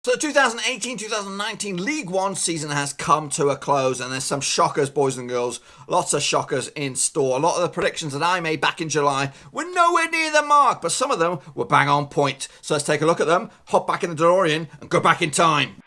So the 2018-2019 League One season has come to a close, and there's some shockers, boys and girls. Lots of shockers in store. A lot of the predictions that I made back in July were nowhere near the mark, but some of them were bang on point. So let's take a look at them, hop back in the DeLorean, and go back in time.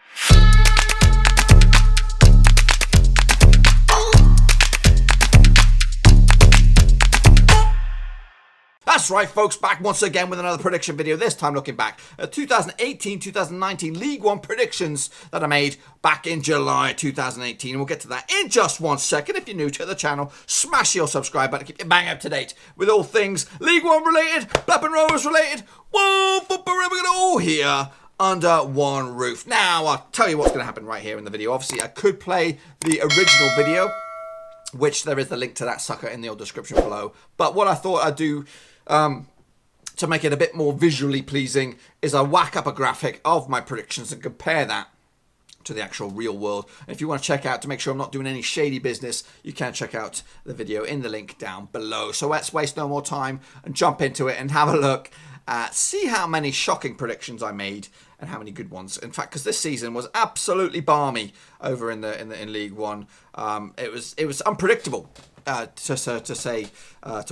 That's right, folks, back once again with another prediction video, this time looking back at 2018-2019 League One predictions that I made back in July 2018. And we'll get to that in just 1 second. If you're new to the channel, smash your subscribe button to keep you bang up to date with all things League One related, Blackburn Rovers related, football related, all here under one roof. Now, I'll tell you what's going to happen right here in the video. Obviously, I could play the original video, which there is the link to that sucker in the old description below. But what I thought I'd do to make it a bit more visually pleasing is I whack up a graphic of my predictions and compare that to the actual real world. And if you want to check out, to make sure I'm not doing any shady business, you can check out the video in the link down below. So let's waste no more time and jump into it and have a look at, see how many shocking predictions I made and how many good ones. In fact, because this season was absolutely balmy over in League One. It was unpredictable. To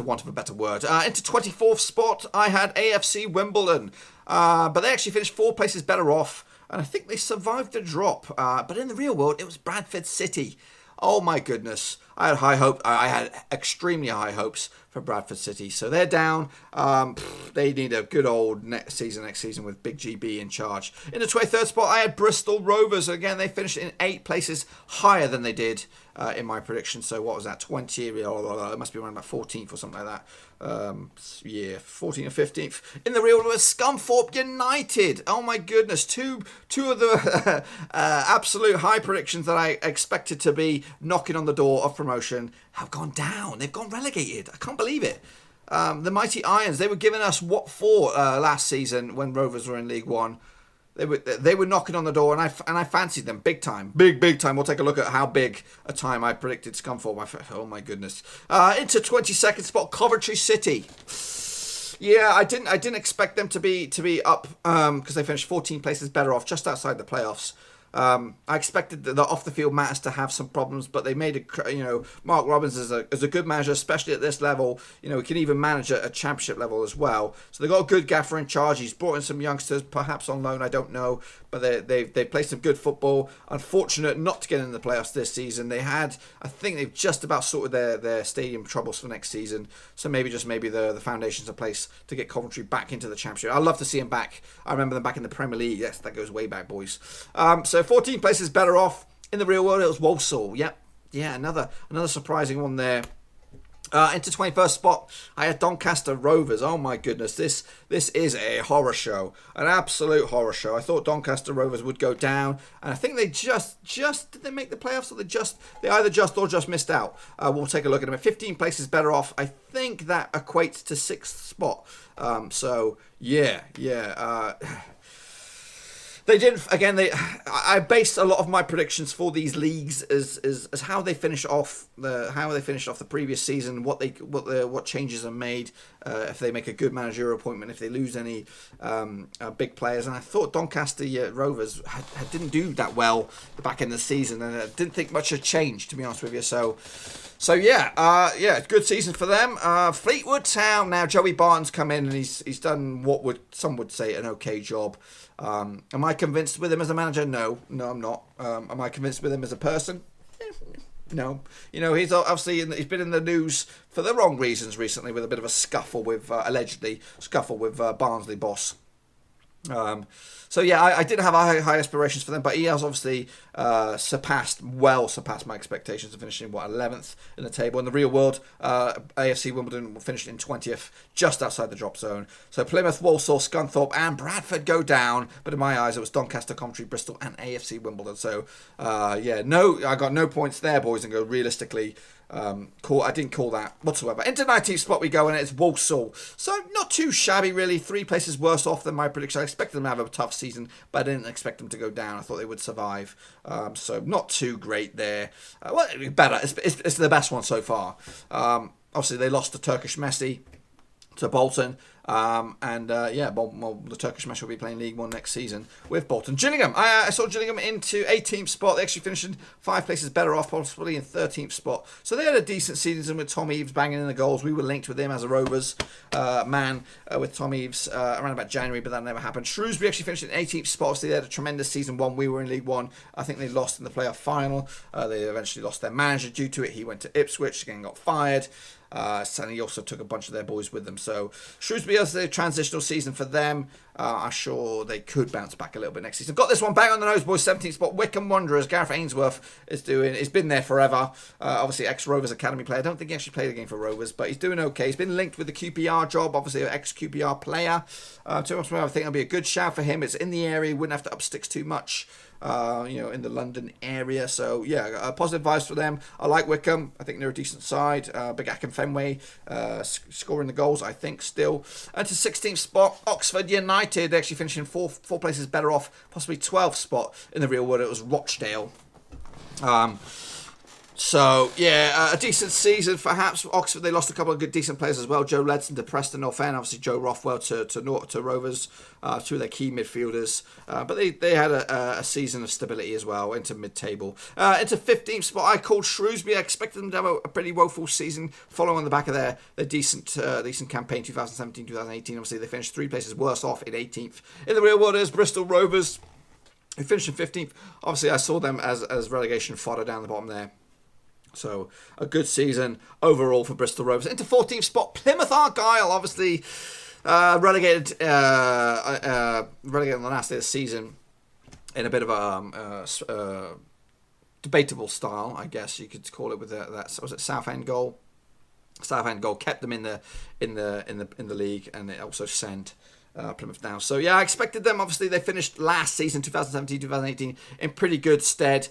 want of a better word. Into 24th spot, I had AFC Wimbledon. But they actually finished 4 places better off. And I think they survived the drop. But in the real world, it was Bradford City. Oh my goodness. I had high hope. I had extremely high hopes for Bradford City. So they're down. They need a good old next season with Big GB in charge. In the 23rd spot, I had Bristol Rovers. Again, they finished in 8 places higher than they did in my prediction. So what was that? 20? It must be around about 14th or something like that. 14th or 15th. In the real world, Scunthorpe United. Oh my goodness. Two of the absolute high predictions that I expected to be knocking on the door of promotion have gone down. They've gone relegated. I can't believe it. The mighty Irons, they were giving us what for last season when Rovers were in League One. They were knocking on the door, and I fancied them big time. Big time. We'll take a look at how big a time I predicted Scunthorpe. Oh my goodness. Into 22nd spot, Coventry City. Yeah, I didn't expect them to be up because they finished 14 places better off, just outside the playoffs. I expected the off the field matters to have some problems, but they made it. Mark Robbins is a good manager, especially at this level. He can even manage at a championship level as well. So they got a good gaffer in charge. He's brought in some youngsters, perhaps on loan, I don't know, but they played some good football. Unfortunate not to get in the playoffs this season. I think they've just about sorted their stadium troubles for next season. So maybe the foundations in place to get Coventry back into the championship. I'd love to see them back. I remember them back in the Premier League. Yes, that goes way back, boys. So 14 places better off. In the real world, it was Walsall. Yeah, another surprising one there. Into 21st spot, I had Doncaster Rovers. Oh my goodness, this is a horror show, an absolute horror show. I thought Doncaster Rovers would go down, and I think they just did they make the playoffs, or they either just missed out. We'll take a look at them. 15 places better off. I think that equates to 6th spot. So yeah. They didn't. Again, I based a lot of my predictions for these leagues as how they finish off the previous season, what changes are made, if they make a good managerial appointment, if they lose any big players. And I thought Doncaster Rovers didn't do that well back in the season, and I didn't think much had changed, to be honest with you. So yeah, good season for them. Fleetwood Town. Now Joey Barton's come in and he's done what some would say an okay job. Am I convinced with him as a manager? No, I'm not. Am I convinced with him as a person? No. He's obviously he's been in the news for the wrong reasons recently, with a bit of a scuffle with allegedly Barnsley boss. So yeah, I didn't have high aspirations for them, but he has obviously surpassed my expectations of finishing 11th in the table. In the real world, AFC Wimbledon finished in 20th, just outside the drop zone. So Plymouth, Walsall, Scunthorpe, and Bradford go down, but in my eyes, it was Doncaster, Coventry, Bristol, and AFC Wimbledon. So I got no points there, boys and girls. Realistically, I didn't call that whatsoever. Into 19th spot we go, and it's Walsall. So not too shabby, really. 3 places worse off than my prediction. I expected them to have a tough season, but I didn't expect them to go down. I thought they would survive. So not too great there. Well, better. It's the best one so far. Obviously, they lost to Turkish Messi, to Bolton. The Turkish match will be playing League One next season with Bolton. Gillingham, I saw Gillingham into 18th spot. They actually finished in 5 places better off, possibly in 13th spot. So they had a decent season with Tom Eaves banging in the goals. We were linked with him as a Rovers man with Tom Eaves around about January, but that never happened. Shrewsbury actually finished in 18th spot. Obviously, they had a tremendous season 1. We were in League One. I think they lost in the playoff final. They eventually lost their manager due to it. He went to Ipswich, again got fired. And he also took a bunch of their boys with them. So Shrewsbury has a transitional season for them. I'm sure they could bounce back a little bit next season. Got this one bang on the nose, boys. 17th spot. Wycombe Wanderers. Gareth Ainsworth is doing. He's been there forever. Obviously, ex-Rovers academy player. I don't think he actually played a game for Rovers, but he's doing okay. He's been linked with the QPR job. Obviously, an ex-QPR player. I think it'll be a good shout for him. It's in the area. He wouldn't have to up sticks too much. In the London area. So, yeah, positive vibes for them. I like Wycombe. I think they're a decent side. Big Akin Fenway scoring the goals, I think, still. And to 16th spot, Oxford United. They actually finishing four places better off, possibly 12th spot in the real world. It was Rochdale. A decent season perhaps. Oxford, they lost a couple of good, decent players as well. Joe Ledson to Preston North End, obviously Joe Rothwell to Rovers, two of their key midfielders. But they had a season of stability as well into mid-table. Into 15th spot, I called Shrewsbury. I expected them to have a pretty woeful season following on the back of their decent campaign 2017-2018. Obviously, they finished 3 places worse off in 18th. In the real world, there's Bristol Rovers, who finished in 15th. Obviously, I saw them as relegation fodder down the bottom there. So, a good season overall for Bristol Rovers. Into 14th spot, Plymouth Argyle, obviously relegated on the last day of the season in a bit of a debatable style, I guess you could call it, with that was it Southend goal. Southend goal kept them in the league, and it also sent Plymouth down. So yeah, I expected them. Obviously, they finished last season 2017-2018 in pretty good stead.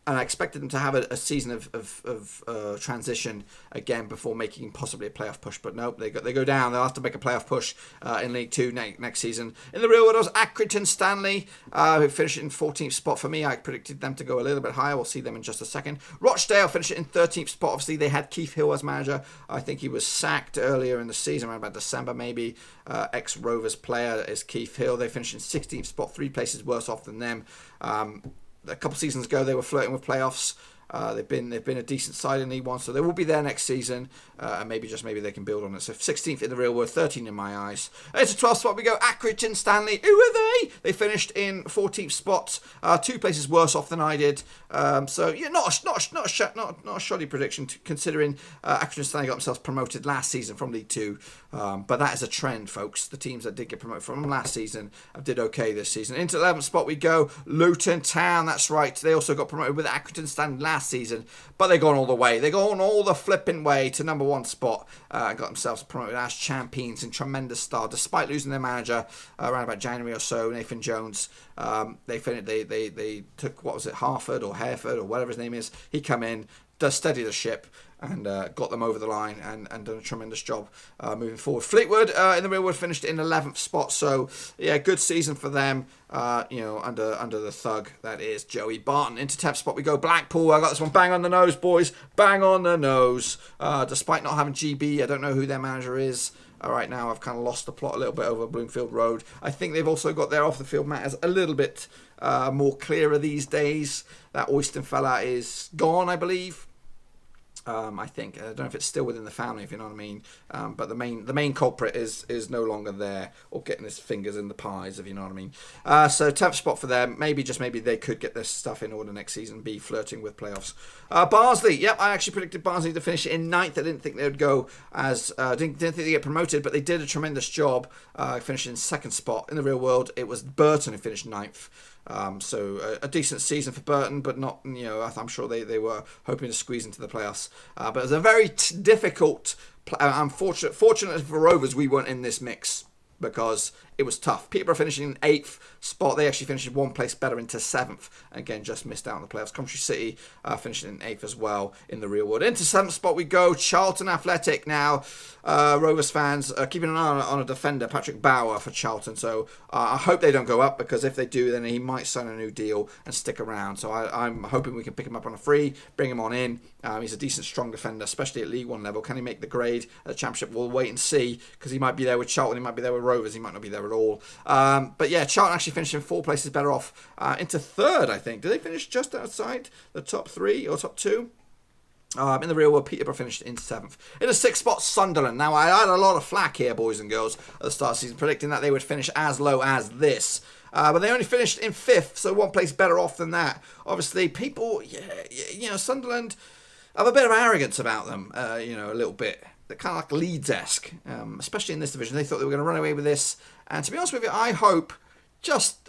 And I expected them to have a season of transition again before making possibly a playoff push. But nope, they go down. They'll have to make a playoff push in League 2 next season. In the real world, it was Accrington Stanley, who finished in 14th spot for me. I predicted them to go a little bit higher. We'll see them in just a second. Rochdale finished in 13th spot. Obviously, they had Keith Hill as manager. I think he was sacked earlier in the season, around about December maybe. Ex-Rovers player is Keith Hill. They finished in 16th spot, 3 places worse off than them. A couple of seasons ago, they were flirting with playoffs. They've been a decent side in League One, so they will be there next season, and maybe they can build on it. So 16th in the real world, 13 in my eyes. It's a 12th spot. We go Accrington Stanley. Who are they? They finished in 14th spot, 2 places worse off than I did. So yeah, not a shoddy prediction considering Accrington Stanley got themselves promoted last season from League 2. But that is a trend, folks. The teams that did get promoted from last season did okay this season. Into 11th spot we go Luton Town. That's right. They also got promoted with Accrington Stanley last season, but they gone all the way. They gone all the flipping way to number 1 spot and got themselves promoted as champions in tremendous style, despite losing their manager around about January or so, Nathan Jones. They took, what was it, Hereford or whatever his name is. He come in, does steady the ship, and got them over the line and done a tremendous job moving forward. Fleetwood in the real world finished in 11th spot, so yeah, good season for them. Under the thug that is Joey Barton. Into 10th spot we go Blackpool. I got this one bang on the nose, boys. Bang on the nose. Despite not having GB, I don't know who their manager is. Right now, I've kind of lost the plot a little bit over Bloomfield Road. I think they've also got their off-the-field matters a little bit more clearer these days. That Oyston fella is gone, I believe. I think I don't know if it's still within the family, if you know what I mean. But the main culprit is no longer there, or getting his fingers in the pies, if you know what I mean. So 10th spot for them. Maybe they could get this stuff in order next season, be flirting with playoffs. Barnsley, yep, I actually predicted Barnsley to finish in 9th. I didn't think they would go as didn't think they'd get promoted, but they did a tremendous job, finishing in 2nd spot. In the real world, it was Burton who finished 9th. So a decent season for Burton, but not, I'm sure they were hoping to squeeze into the playoffs. But it was a very difficult, fortunately for Rovers, we weren't in this mix, because it was tough. Peterborough finishing in 8th spot. They actually finished one place better into 7th. Again, just missed out on the playoffs. Coventry City finishing in 8th as well in the real world. Into 7th spot we go. Charlton Athletic now. Rovers fans keeping an eye on a defender, Patrick Bauer, for Charlton. So I hope they don't go up, because if they do, then he might sign a new deal and stick around. So I'm hoping we can pick him up on a free, bring him on in. He's a decent, strong defender, especially at League One level. Can he make the grade at the Championship? We'll wait and see, because he might be there with Charlton, he might be there with Rovers, he might not be there at all. But yeah, Charlton actually finishing 4 places better off, into 3rd, I think. Did they finish just outside the top 3 or top 2? In the real world, Peterborough finished in 7th. In the 6th spot, Sunderland. Now, I had a lot of flack here, boys and girls, at the start of the season, predicting that they would finish as low as this. But they only finished in 5th, so 1 place better off than that. Obviously, people, Sunderland have a bit of arrogance about them, a little bit. They're kind of like Leeds-esque, especially in this division. They thought they were going to run away with this. And to be honest with you, I hope...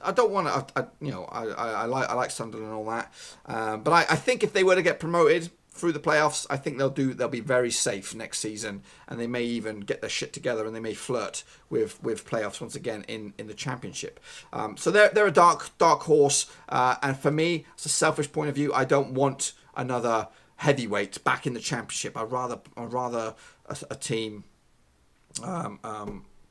I don't want to, I like Sunderland and all that. But I think if they were to get promoted through the playoffs, I think they'll be very safe next season, and they may even get their shit together, and they may flirt with playoffs once again in the Championship. So they're a dark horse, and for me, it's a selfish point of view. I don't want another heavyweight back in the Championship. I'd rather a team.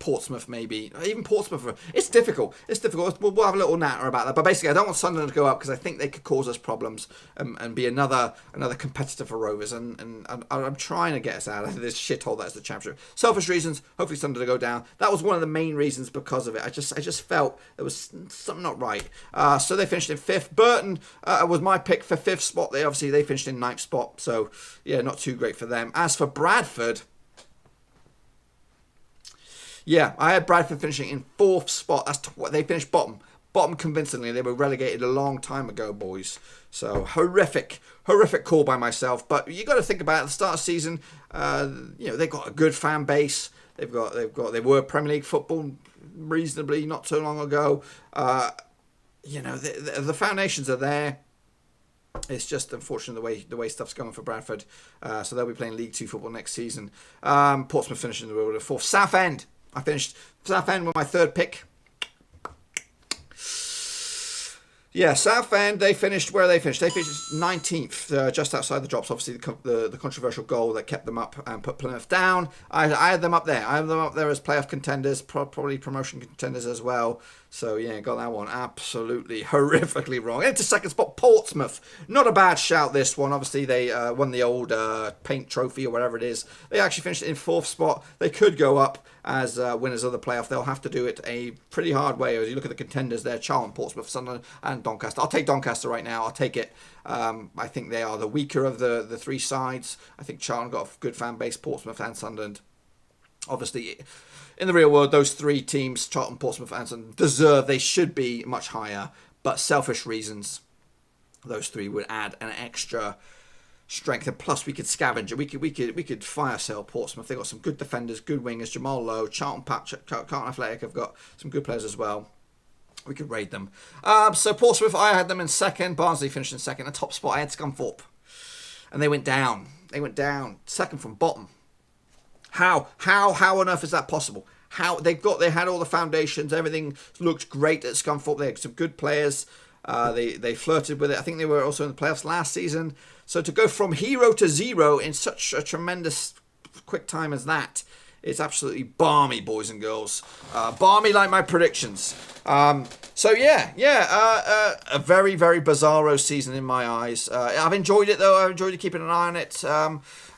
Portsmouth, maybe. Even Portsmouth. It's difficult. We'll have a little natter about that. But basically, I don't want Sunderland to go up, because I think they could cause us problems and be another competitor for Rovers. And I'm trying to get us out of this shithole that is the Championship. Selfish reasons. Hopefully Sunderland to go down. That was one of the main reasons because of it. I just felt there was something not right. So they finished in 5th. Burton was my pick for 5th spot. They finished in 9th spot. So, yeah, not too great for them. As for Bradford... Yeah, I had Bradford finishing in 4th spot. That's what they finished bottom convincingly. They were relegated a long time ago, boys. So horrific call by myself. But you got to think about it, at the start of the season. They've got a good fan base. They were Premier League football reasonably not too long ago. The foundations are there. It's just unfortunate the way stuff's going for Bradford. So they'll be playing League 2 football next season. Portsmouth finishing in the world of 4th. Southend. I finished Southend with my 3rd pick. Yeah, Southend, they finished where they finished. They finished 19th, just outside the drops. Obviously, the controversial goal that kept them up and put Plymouth down. I had them up there. I had them up there as playoff contenders, probably promotion contenders as well. So, yeah, got that one absolutely horrifically wrong. Into 2nd spot, Portsmouth. Not a bad shout, this one. Obviously, they won the old paint trophy or whatever it is. They actually finished in 4th spot. They could go up as winners of the playoff. They'll have to do it a pretty hard way. As you look at the contenders there, Charlton, Portsmouth, Sunderland, and Doncaster. I'll take Doncaster right now. I'll take it. I think they are the weaker of the 3 sides. I think Charlton got a good fan base, Portsmouth and Sunderland. Obviously, in the real world, those 3 teams, Charlton, Portsmouth, and Sunderland, they should be much higher. But selfish reasons, those 3 would add an extra strength, and plus we could scavenge. We could fire sale Portsmouth. They've got some good defenders, good wingers. Jamal Lowe, Charlton Athletic have got some good players as well. We could raid them. So Portsmouth, I had them in 2nd. Barnsley finished in 2nd. A top spot, I had Scunthorpe, and they went down. 2nd from bottom. How on earth is that possible? They had all the foundations. Everything looked great at Scunthorpe. They had some good players. They flirted with it. I think they were also in the playoffs last season. So to go from hero to 0 in such a tremendous quick time as that, it's absolutely balmy, boys and girls. Balmy like my predictions. A very, very bizarro season in my eyes. I've enjoyed it, though. I've enjoyed keeping an eye on it.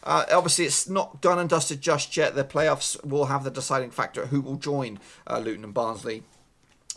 Obviously, it's not done and dusted just yet. The playoffs will have the deciding factor who will join Luton and Barnsley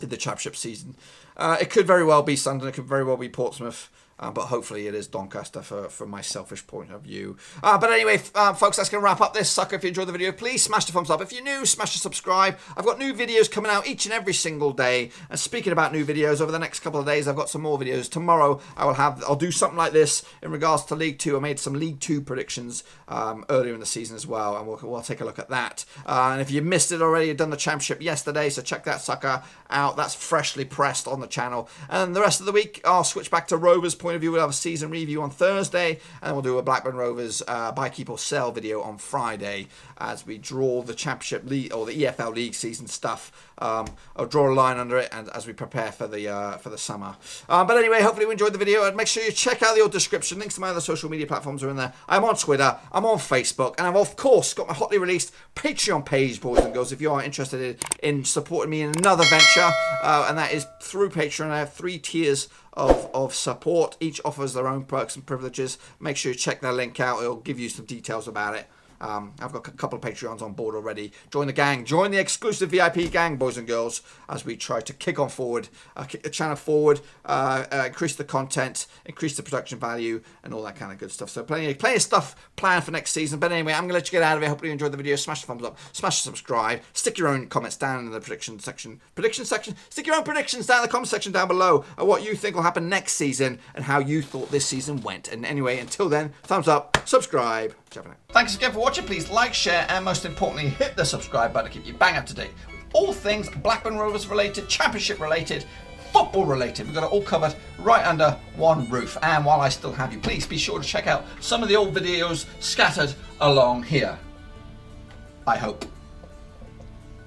in the Championship season. It could very well be Sunderland. It could very well be Portsmouth. But hopefully it is Doncaster from my selfish point of view. But anyway, folks, that's going to wrap up this sucker. If you enjoyed the video, please smash the thumbs up. If you're new, smash the subscribe. I've got new videos coming out each and every single day. And speaking about new videos, over the next couple of days, I've got some more videos. Tomorrow, I'll do something like this in regards to League 2. I made some League 2 predictions earlier in the season as well, and we'll take a look at that. And if you missed it already, I've done the Championship yesterday, so check that sucker out. That's freshly pressed on the channel. And the rest of the week, I'll switch back to Rovers point point of view. We'll have a season review on Thursday, and we'll do a Blackburn Rovers buy, keep or sell video on Friday as we draw the Championship League or the EFL League season stuff. I'll draw a line under it, and as we prepare for the summer. But anyway, hopefully you enjoyed the video, and make sure you check out the old description. Links to my other social media platforms are in there. I'm on Twitter, I'm on Facebook, and I've of course got my hotly released Patreon page, boys and girls, if you are interested in supporting me in another venture, and that is through Patreon. I have 3 tiers of support. Each offers their own perks and privileges. Make sure you check that link out. It'll give you some details about it. I've got a couple of Patreons on board already. Join the gang. Join the exclusive VIP gang, boys and girls, as we try to kick the channel forward, increase the content, increase the production value, and all that kind of good stuff. So plenty of stuff planned for next season. But anyway, I'm going to let you get out of it. Hopefully you enjoyed the video. Smash the thumbs up. Smash the subscribe. Stick your own comments down in the prediction section. Stick your own predictions down in the comment section down below of what you think will happen next season and how you thought this season went. And anyway, until then, thumbs up, subscribe. Thanks again for watching. Please like, share, and most importantly, hit the subscribe button to keep you bang up to date with all things Blackburn Rovers related, Championship related, football related. We've got it all covered right under one roof. And while I still have you, please be sure to check out some of the old videos scattered along here. I hope.